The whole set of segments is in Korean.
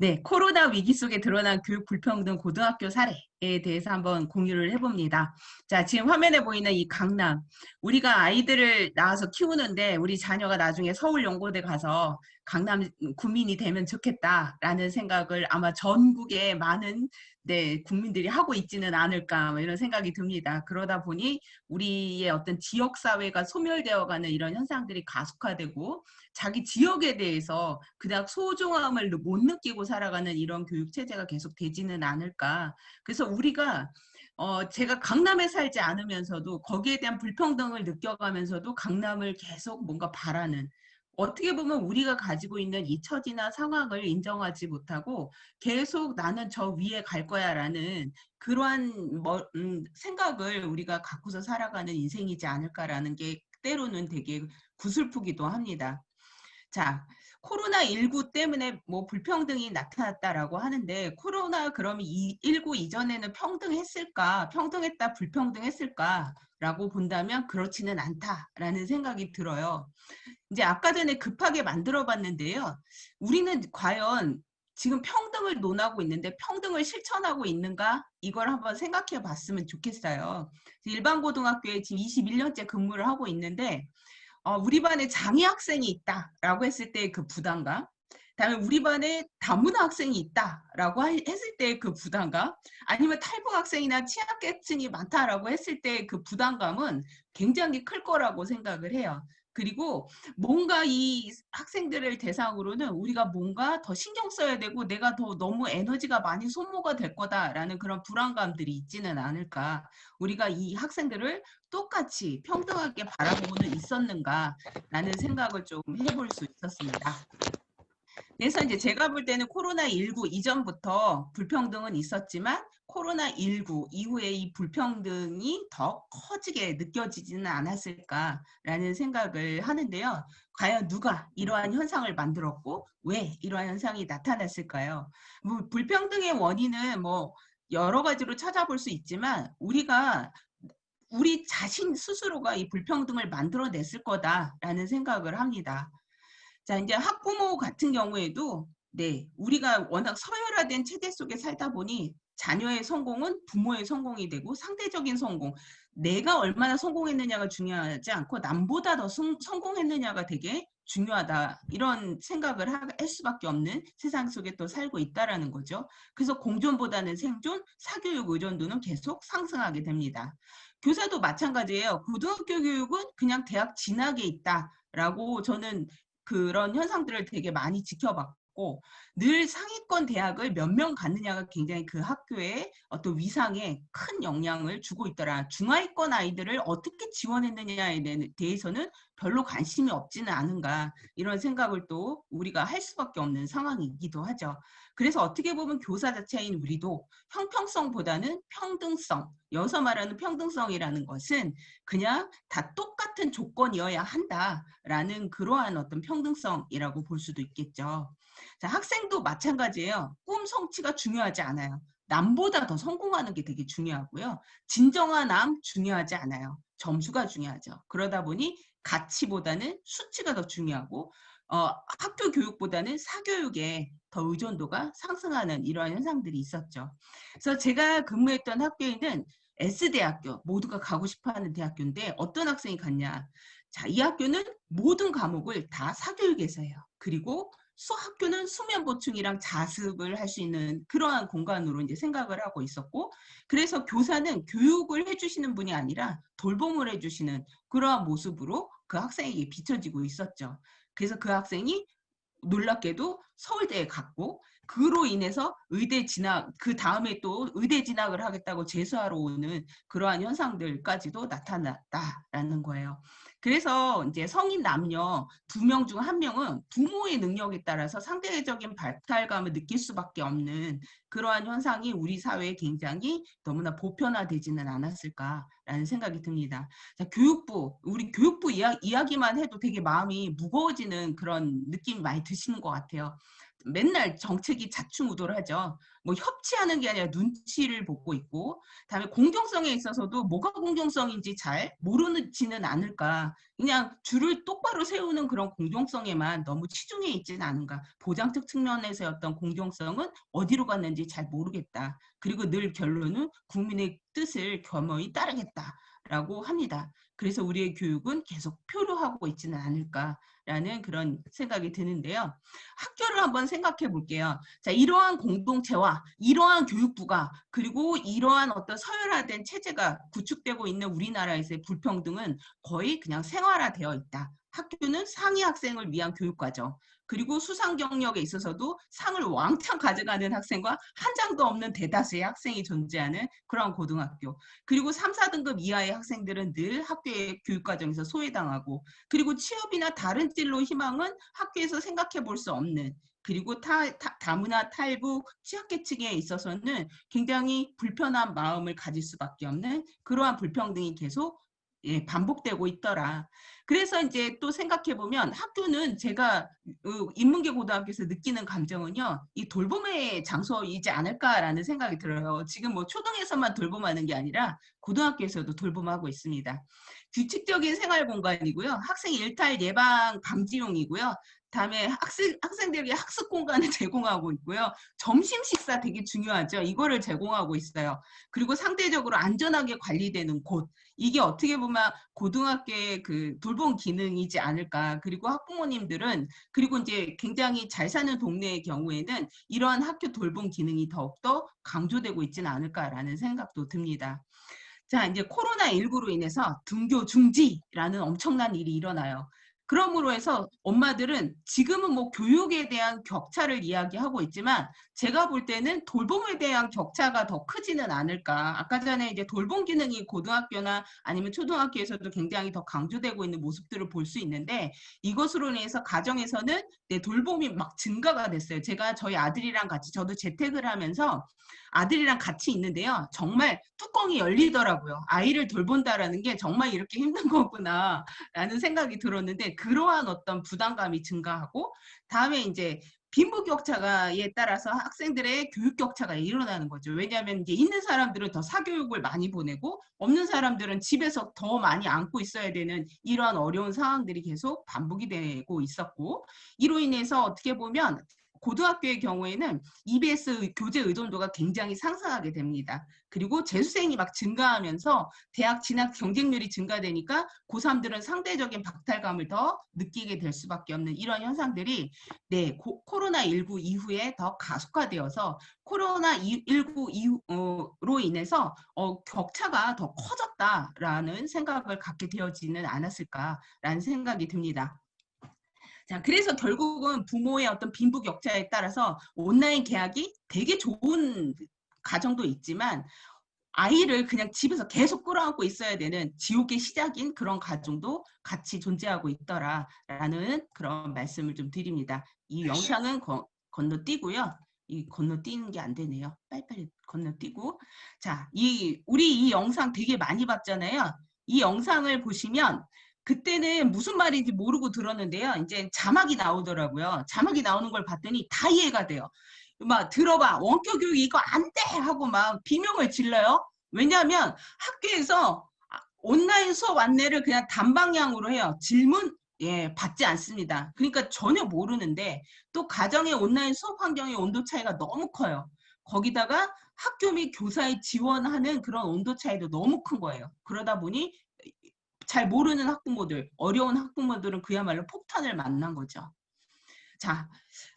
네, 코로나 위기 속에 드러난 교육 불평등 고등학교 사례에 대해서 한번 공유를 해봅니다. 자, 지금 화면에 보이는 이 강남. 우리가 아이들을 낳아서 키우는데 우리 자녀가 나중에 서울연고대 가서 강남 구민이 되면 좋겠다라는 생각을 아마 전국의 많은 국민들이 하고 있지는 않을까 뭐 이런 생각이 듭니다. 그러다 보니 우리의 어떤 지역사회가 소멸되어가는 이런 현상들이 가속화되고 자기 지역에 대해서 그닥 소중함을 못 느끼고 살아가는 이런 교육 체제가 계속 되지는 않을까. 그래서 우리가 제가 강남에 살지 않으면서도 거기에 대한 불평등을 느껴가면서도 강남을 계속 뭔가 바라는, 어떻게 보면 우리가 가지고 있는 이 처지나 상황을 인정하지 못하고 계속 나는 저 위에 갈 거야 라는 그러한 생각을 우리가 갖고서 살아가는 인생이지 않을까라는 게 때로는 되게 구슬프기도 합니다. 자, 코로나19 때문에 뭐 불평등이 나타났다라고 하는데, 코로나 그러면 19 이전에는 평등했을까? 평등했다, 불평등했을까?라고 본다면 그렇지는 않다라는 생각이 들어요. 이제 아까 전에 급하게 만들어 봤는데요. 우리는 과연 지금 평등을 논하고 있는데 평등을 실천하고 있는가? 이걸 한번 생각해 봤으면 좋겠어요. 일반고등학교에 지금 21년째 근무를 하고 있는데 우리 반에 장애 학생이 있다라고 했을 때 그 부담감, 그다음에 우리 반에 다문화 학생이 있다라고 했을 때 그 부담감, 아니면 탈북 학생이나 취약계층이 많다라고 했을 때 그 부담감은 굉장히 클 거라고 생각을 해요. 그리고 뭔가 이 학생들을 대상으로는 우리가 뭔가 더 신경 써야 되고 내가 더 너무 에너지가 많이 소모가 될 거다라는 그런 불안감들이 있지는 않을까. 우리가 이 학생들을 똑같이 평등하게 바라보고는 있었는가라는 생각을 좀 해볼 수 있었습니다. 그래서 이제 제가 볼 때는 코로나19 이전부터 불평등은 있었지만 코로나19 이후에 이 불평등이 더 커지게 느껴지지는 않았을까라는 생각을 하는데요. 과연 누가 이러한 현상을 만들었고 왜 이러한 현상이 나타났을까요? 뭐 불평등의 원인은 뭐 여러 가지로 찾아볼 수 있지만 우리 자신 스스로가 이 불평등을 만들어냈을 거다라는 생각을 합니다. 자, 이제 학부모 같은 경우에도 우리가 워낙 서열화된 체제 속에 살다 보니 자녀의 성공은 부모의 성공이 되고 상대적인 성공, 내가 얼마나 성공했느냐가 중요하지 않고 남보다 더 성공했느냐가 되게 중요하다. 이런 생각을 할 수밖에 없는 세상 속에 또 살고 있다라는 거죠. 그래서 공존보다는 생존, 사교육 의존도는 계속 상승하게 됩니다. 교사도 마찬가지예요. 고등학교 교육은 그냥 대학 진학에 있다라고 저는 그런 현상들을 되게 많이 지켜봤고 늘 상위권 대학을 몇 명 갔느냐가 굉장히 그 학교의 어떤 위상에 큰 영향을 주고 있더라. 중하위권 아이들을 어떻게 지원했느냐에 대해서는 별로 관심이 없지는 않은가, 이런 생각을 또 우리가 할 수밖에 없는 상황이기도 하죠. 그래서 어떻게 보면 교사 자체인 우리도 형평성보다는 평등성, 여기서 말하는 평등성이라는 것은 그냥 다 똑같은 조건이어야 한다라는 그러한 어떤 평등성이라고 볼 수도 있겠죠. 자, 학생도 마찬가지예요. 꿈 성취가 중요하지 않아요. 남보다 더 성공하는 게 되게 중요하고요. 진정한 남 중요하지 않아요. 점수가 중요하죠. 그러다 보니 가치보다는 수치가 더 중요하고 학교 교육보다는 사교육에 더 의존도가 상승하는 이러한 현상들이 있었죠. 그래서 제가 근무했던 학교에는 S대학교, 모두가 가고 싶어하는 대학교인데 어떤 학생이 갔냐. 자, 이 학교는 모든 과목을 다 사교육에서 해요. 그리고 학교는 수면 보충이랑 자습을 할 수 있는 그러한 공간으로 이제 생각을 하고 있었고, 그래서 교사는 교육을 해주시는 분이 아니라 돌봄을 해주시는 그러한 모습으로 그 학생에게 비춰지고 있었죠. 그래서 그 학생이 놀랍게도 서울대에 갔고, 그로 인해서 의대 진학, 그 다음에 또 의대 진학을 하겠다고 재수하러 오는 그러한 현상들까지도 나타났다라는 거예요. 그래서 이제 성인 남녀 2명 중 1명은 부모의 능력에 따라서 상대적인 박탈감을 느낄 수밖에 없는 그러한 현상이 우리 사회에 굉장히 너무나 보편화되지는 않았을까라는 생각이 듭니다. 자, 우리 교육부 이야기만 해도 되게 마음이 무거워지는 그런 느낌이 많이 드시는 것 같아요. 맨날 정책이 자충우돌하죠. 뭐 협치하는 게 아니라 눈치를 보고 있고, 다음에 공정성에 있어서도 뭐가 공정성인지 잘 모르지는 않을까. 그냥 줄을 똑바로 세우는 그런 공정성에만 너무 치중해 있지는 않은가. 보장적 측면에서의 어떤 공정성은 어디로 갔는지 잘 모르겠다. 그리고 늘 결론은 국민의 뜻을 겸허히 따르겠다라고 합니다. 그래서 우리의 교육은 계속 표류하고 있지는 않을까라는 그런 생각이 드는데요. 학교를 한번 생각해 볼게요. 자, 이러한 공동체와 이러한 교육부가 그리고 이러한 어떤 서열화된 체제가 구축되고 있는 우리나라에서의 불평등은 거의 그냥 생활화되어 있다. 학교는 상위 학생을 위한 교육과정, 그리고 수상 경력에 있어서도 상을 왕창 가져가는 학생과 한 장도 없는 대다수의 학생이 존재하는 그런 고등학교, 그리고 3, 4등급 이하의 학생들은 늘 학교의 교육과정에서 소외당하고, 그리고 취업이나 다른 진로 희망은 학교에서 생각해 볼 수 없는, 그리고 다문화 탈북 취약계층에 있어서는 굉장히 불편한 마음을 가질 수밖에 없는 그러한 불평등이 계속 반복되고 있더라. 그래서 이제 또 생각해 보면 학교는 제가 인문계 고등학교에서 느끼는 감정은요, 이 돌봄의 장소이지 않을까라는 생각이 들어요. 지금 뭐 초등에서만 돌봄하는 게 아니라 고등학교에서도 돌봄하고 있습니다. 규칙적인 생활 공간이고요, 학생 일탈 예방 감지용이고요, 다음에 학생들에게 학습 공간을 제공하고 있고요. 점심 식사 되게 중요하죠. 이거를 제공하고 있어요. 그리고 상대적으로 안전하게 관리되는 곳. 이게 어떻게 보면 고등학교의 그 돌봄 기능이지 않을까. 그리고 학부모님들은, 그리고 이제 굉장히 잘 사는 동네의 경우에는 이러한 학교 돌봄 기능이 더욱더 강조되고 있지는 않을까라는 생각도 듭니다. 자, 이제 코로나19로 인해서 등교 중지라는 엄청난 일이 일어나요. 그러므로 해서 엄마들은 지금은 뭐 교육에 대한 격차를 이야기하고 있지만 제가 볼 때는 돌봄에 대한 격차가 더 크지는 않을까. 아까 전에 이제 돌봄 기능이 고등학교나 아니면 초등학교에서도 굉장히 더 강조되고 있는 모습들을 볼 수 있는데, 이것으로 인해서 가정에서는 돌봄이 막 증가가 됐어요. 제가 저희 아들이랑 같이, 저도 재택을 하면서 아들이랑 같이 있는데요. 정말 뚜껑이 열리더라고요. 아이를 돌본다라는 게 정말 이렇게 힘든 거구나 라는 생각이 들었는데, 그러한 어떤 부담감이 증가하고, 다음에 이제 빈부격차에 따라서 학생들의 교육격차가 일어나는 거죠. 왜냐하면 이제 있는 사람들은 더 사교육을 많이 보내고 없는 사람들은 집에서 더 많이 안고 있어야 되는 이러한 어려운 상황들이 계속 반복이 되고 있었고, 이로 인해서 어떻게 보면 고등학교의 경우에는 EBS 교재 의존도가 굉장히 상승하게 됩니다. 그리고 재수생이 막 증가하면서 대학 진학 경쟁률이 증가되니까 고3들은 상대적인 박탈감을 더 느끼게 될 수밖에 없는 이런 현상들이 코로나19 이후에 더 가속화되어서 코로나19 이후로 인해서 격차가 더 커졌다라는 생각을 갖게 되어지는 않았을까라는 생각이 듭니다. 자, 그래서 결국은 부모의 어떤 빈부격차에 따라서 온라인 계약이 되게 좋은 가정도 있지만 아이를 그냥 집에서 계속 끌어안고 있어야 되는 지옥의 시작인 그런 가정도 같이 존재하고 있더라라는 그런 말씀을 좀 드립니다. 이 영상은 건너뛰고요. 이 건너뛰는 게 안 되네요. 빨리빨리 건너뛰고. 자, 우리 이 영상 되게 많이 봤잖아요. 이 영상을 보시면 그때는 무슨 말인지 모르고 들었는데요. 이제 자막이 나오더라고요. 자막이 나오는 걸 봤더니 다 이해가 돼요. 막 들어봐, 원격 교육 이거 안 돼 하고 막 비명을 질러요. 왜냐하면 학교에서 온라인 수업 안내를 그냥 단방향으로 해요. 질문 받지 않습니다. 그러니까 전혀 모르는데, 또 가정의 온라인 수업 환경의 온도 차이가 너무 커요. 거기다가 학교 및 교사의 지원하는 그런 온도 차이도 너무 큰 거예요. 그러다 보니 잘 모르는 학부모들, 어려운 학부모들은 그야말로 폭탄을 만난 거죠. 자,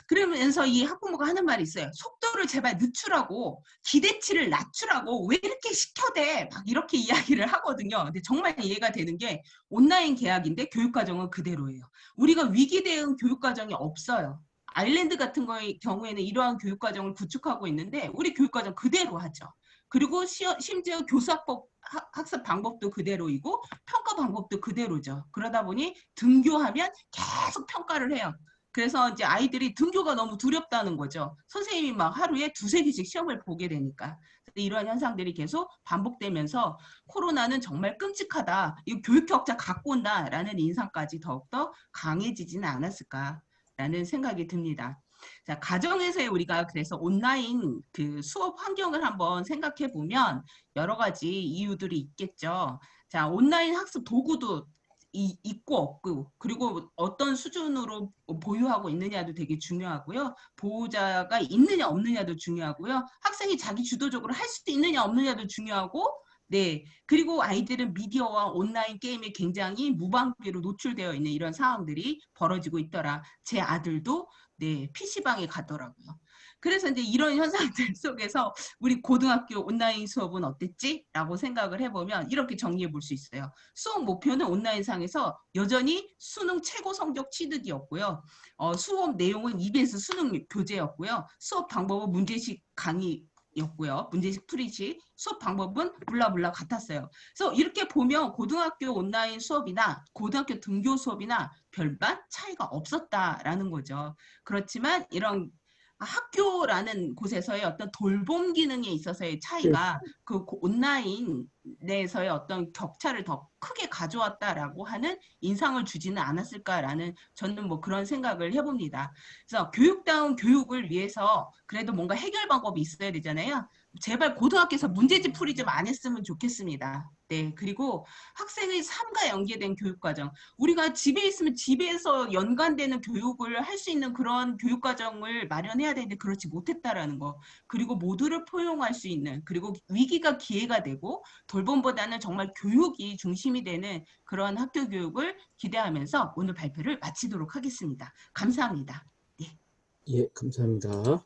그러면서 이 학부모가 하는 말이 있어요. 속도를 제발 늦추라고, 기대치를 낮추라고, 왜 이렇게 시켜대? 막 이렇게 이야기를 하거든요. 근데 정말 이해가 되는 게 온라인 계약인데 교육과정은 그대로예요. 우리가 위기 대응 교육과정이 없어요. 아일랜드 같은 경우에는 이러한 교육과정을 구축하고 있는데 우리 교육과정 그대로 하죠. 그리고 심지어 교사법, 학습 방법도 그대로이고 평가 방법도 그대로죠. 그러다 보니 등교하면 계속 평가를 해요. 그래서 이제 아이들이 등교가 너무 두렵다는 거죠. 선생님이 막 하루에 두세 개씩 시험을 보게 되니까. 이러한 현상들이 계속 반복되면서 코로나는 정말 끔찍하다. 이 교육 격차 갖고 온다라는 인상까지 더욱더 강해지지는 않았을까라는 생각이 듭니다. 자, 가정에서의 우리가 그래서 온라인 그 수업 환경을 한번 생각해 보면 여러 가지 이유들이 있겠죠. 자, 온라인 학습 도구도 있고 없고, 그리고 어떤 수준으로 보유하고 있느냐도 되게 중요하고요. 보호자가 있느냐 없느냐도 중요하고요. 학생이 자기 주도적으로 할 수 있느냐 없느냐도 중요하고, 네. 그리고 아이들은 미디어와 온라인 게임에 굉장히 무방비로 노출되어 있는 이런 상황들이 벌어지고 있더라. 제 아들도 네, PC방에 가더라고요. 그래서 이제 이런 현상들 속에서 우리 고등학교 온라인 수업은 어땠지? 라고 생각을 해보면 이렇게 정리해 볼 수 있어요. 수업 목표는 온라인상에서 여전히 수능 최고 성적 취득이었고요. 수업 내용은 EBS 수능 교재였고요. 수업 방법은 문제식 강의 였고요. 문제식 풀이식 수업 방법은 몰라 같았어요. 그래서 이렇게 보면 고등학교 온라인 수업이나 고등학교 등교 수업이나 별반 차이가 없었다라는 거죠. 그렇지만 이런 학교라는 곳에서의 어떤 돌봄 기능에 있어서의 예, 차이가 그 온라인에서의 어떤 격차를 더 크게 가져왔다라고 하는 인상을 주지는 않았을까라는 저는 뭐 그런 생각을 해봅니다. 그래서 교육다운 교육을 위해서 그래도 뭔가 해결 방법이 있어야 되잖아요. 제발 고등학교에서 문제집 풀이 좀 안 했으면 좋겠습니다. 네, 그리고 학생의 삶과 연계된 교육과정. 우리가 집에 있으면 집에서 연관되는 교육을 할 수 있는 그런 교육과정을 마련해야 되는데 그렇지 못했다라는 거. 그리고 모두를 포용할 수 있는, 그리고 위기가 기회가 되고 돌봄보다는 정말 교육이 중심이 되는 그런 학교 교육을 기대하면서 오늘 발표를 마치도록 하겠습니다. 감사합니다. 네. 예, 감사합니다.